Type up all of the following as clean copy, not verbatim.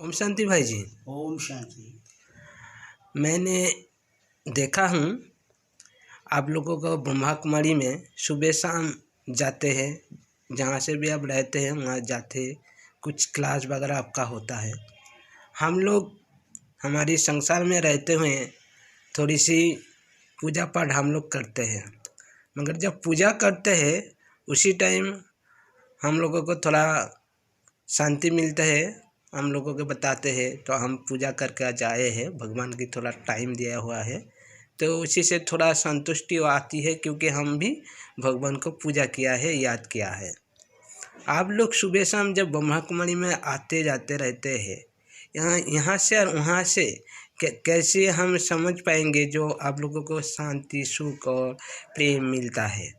ओम शांति भाई जी। ओम शांति। मैंने देखा हूँ आप लोगों को ब्रह्मा कुमारी में सुबह शाम जाते हैं, जहाँ से भी आप रहते हैं वहाँ जाते, कुछ क्लास वगैरह आपका होता है। हम लोग हमारी संसार में रहते हुए थोड़ी सी पूजा पाठ हम लोग करते हैं, मगर जब पूजा करते हैं उसी टाइम हम लोगों को थोड़ा शांति मिलता है। हम लोगों को बताते हैं तो हम पूजा करके आज आए हैं, भगवान की थोड़ा टाइम दिया हुआ है, तो उसी से थोड़ा संतुष्टि आती है, क्योंकि हम भी भगवान को पूजा किया है, याद किया है। आप लोग सुबह शाम जब ब्रह्मा कुमारी में आते जाते रहते हैं, यहाँ से और वहाँ से कैसे हम समझ पाएंगे जो आप लोगों को शांति, सुख और प्रेम मिलता है,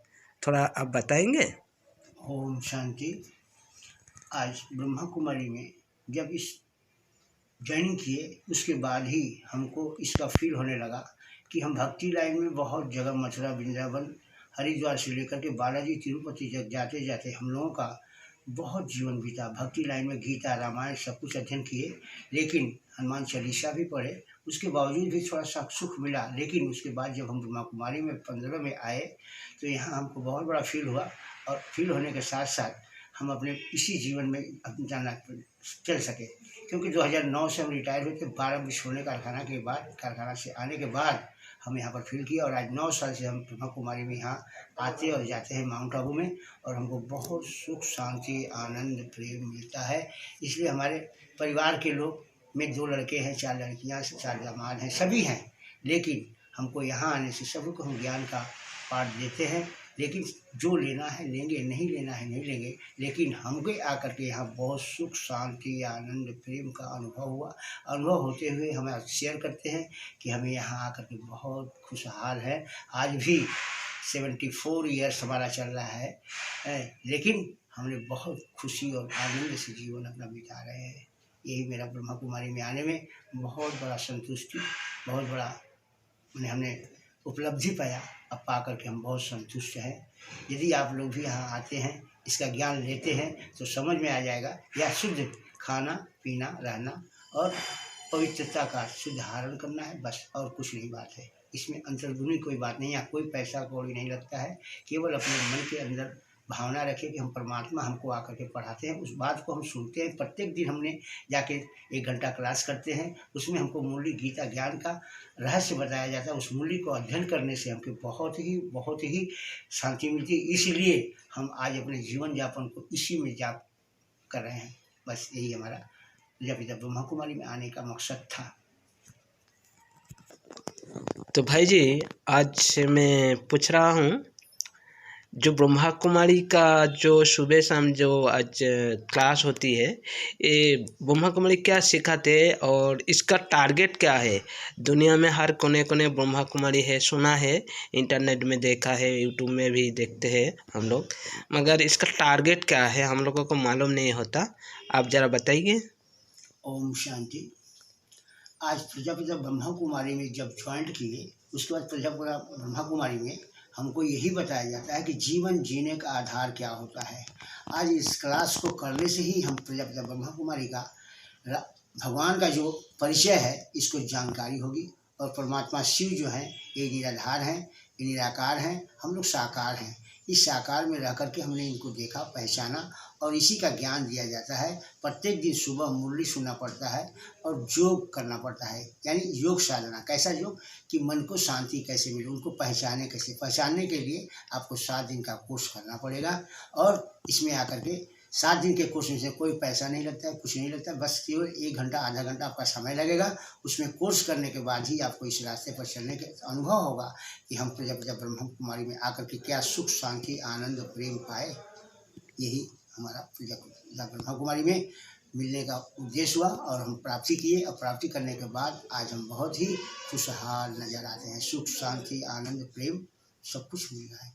थोड़ा आप बताएंगे? ओम शांति। आज ब्रह्मा कुमारी में जब इस ज्वाइनिंग किए उसके बाद ही हमको इसका फील होने लगा कि हम भक्ति लाइन में बहुत जगह, मथुरा, वृंदावन, हरिद्वार से लेकर के बालाजी, तिरुपति तक जाते जाते हम लोगों का बहुत जीवन बीता। भक्ति लाइन में गीता, रामायण सब कुछ अध्ययन किए, लेकिन हनुमान चालीसा भी पढ़े, उसके बावजूद भी थोड़ा सा सुख मिला। लेकिन उसके बाद जब हम ब्रह्मा कुमारी में 15 में आए तो यहाँ हमको बहुत बड़ा फील हुआ, और फील होने के साथ साथ हम अपने इसी जीवन में जाना चल सके, क्योंकि 2009 से हम रिटायर हुए थे। 12 विस्फोटने कारखाना से आने के बाद हम यहाँ पर फील किया, और आज 9 साल से हम ब्रह्मा कुमारी में यहाँ आते और जाते हैं माउंट आबू में, और हमको बहुत सुख, शांति, आनंद, प्रेम मिलता है। इसलिए हमारे परिवार के लोग में 2 लड़के हैं, 4 लड़कियाँ, 4 दामाद हैं, सभी हैं, लेकिन हमको यहाँ आने से सभी को हम ज्ञान का पाठ देते हैं। लेकिन जो लेना है लेंगे, नहीं लेना है नहीं लेंगे, लेकिन हमको आकर के यहाँ बहुत सुख, शांति, आनंद, प्रेम का अनुभव हुआ। अनुभव होते हुए हम शेयर करते हैं कि हमें यहाँ आकर के बहुत खुशहाल है। आज भी 74 ईयर्स हमारा चल रहा है, लेकिन हमने बहुत खुशी और आनंद से जीवन अपना बिता रहे हैं। यही मेरा ब्रह्मा कुमारी में आने में बहुत बड़ा संतुष्टि, बहुत बड़ा हमने उपलब्धि पाया। अब पा करके हम बहुत संतुष्ट हैं। यदि आप लोग भी यहाँ आते हैं, इसका ज्ञान लेते हैं, तो समझ में आ जाएगा यह शुद्ध खाना पीना, रहना और पवित्रता का शुद्ध धारण करना है, बस, और कुछ नहीं बात है। इसमें अंतर्गुनी कोई बात नहीं है, कोई पैसा कौड़ी नहीं लगता है। केवल अपने मन के अंदर भावना रखें कि हम परमात्मा हमको आकर के पढ़ाते हैं, उस बात को हम सुनते हैं। प्रत्येक दिन हमने जाके 1 घंटा क्लास करते हैं, उसमें हमको मूल्य गीता ज्ञान का रहस्य बताया जाता है। उस मूल्य को अध्ययन करने से हमको बहुत ही शांति मिलती है। इसलिए हम आज अपने जीवन यापन को इसी में जाप कर रहे हैं। बस यही हमारा प्रजापिता ब्रह्मा कुमारी में आने का मकसद था। तो भाई जी, आज मैं पूछ रहा हूँ, जो ब्रह्मा कुमारी का जो सुबह शाम जो आज क्लास होती है, ये ब्रह्मा कुमारी क्या सिखाते हैं और इसका टारगेट क्या है? दुनिया में हर कोने कोने ब्रह्मा कुमारी है, सुना है, इंटरनेट में देखा है, यूट्यूब में भी देखते हैं हम लोग, मगर इसका टारगेट क्या है हम लोगों को मालूम नहीं होता। आप ज़रा बताइए। ओम शांति। आज प्रजापिता ब्रह्मा कुमारी में जब ज्वाइंट किए, उसके बाद प्रजापिता ब्रह्मा कुमारी में हमको यही बताया जाता है कि जीवन जीने का आधार क्या होता है। आज इस क्लास को करने से ही हम प्रजापिता ब्रह्मा कुमारी का भगवान का जो परिचय है, इसको जानकारी होगी। और परमात्मा शिव जो हैं, ये निराधार हैं, ये निराकार हैं, हम लोग साकार हैं। इस साकार में रह करके हमने इनको देखा, पहचाना, और इसी का ज्ञान दिया जाता है। प्रत्येक दिन सुबह मुरली सुनना पड़ता है और योग करना पड़ता है, यानी योग साधना। कैसा योग? कि मन को शांति कैसे मिले, उनको पहचाने कैसे। पहचानने के लिए आपको 7 दिन का कोर्स करना पड़ेगा, और इसमें आकर के 7 दिन के कोर्स में से कोई पैसा नहीं लगता है, कुछ नहीं लगता है, बस केवल 1 घंटा आधा घंटा आपका समय लगेगा। उसमें कोर्स करने के बाद ही आपको इस रास्ते पर चलने के अनुभव होगा कि हम प्रजापिता ब्रह्मा कुमारी में आकर के क्या सुख, शांति, आनंद, प्रेम पाए। यही हमारा प्रजापिता ब्रह्मा कुमारी में मिलने का उद्देश्य हुआ, और हम प्राप्ति किए, और प्राप्ति करने के बाद आज हम बहुत ही खुशहाल नजर आते हैं। सुख, शांति, आनंद, प्रेम सब कुछ मिल रहा है।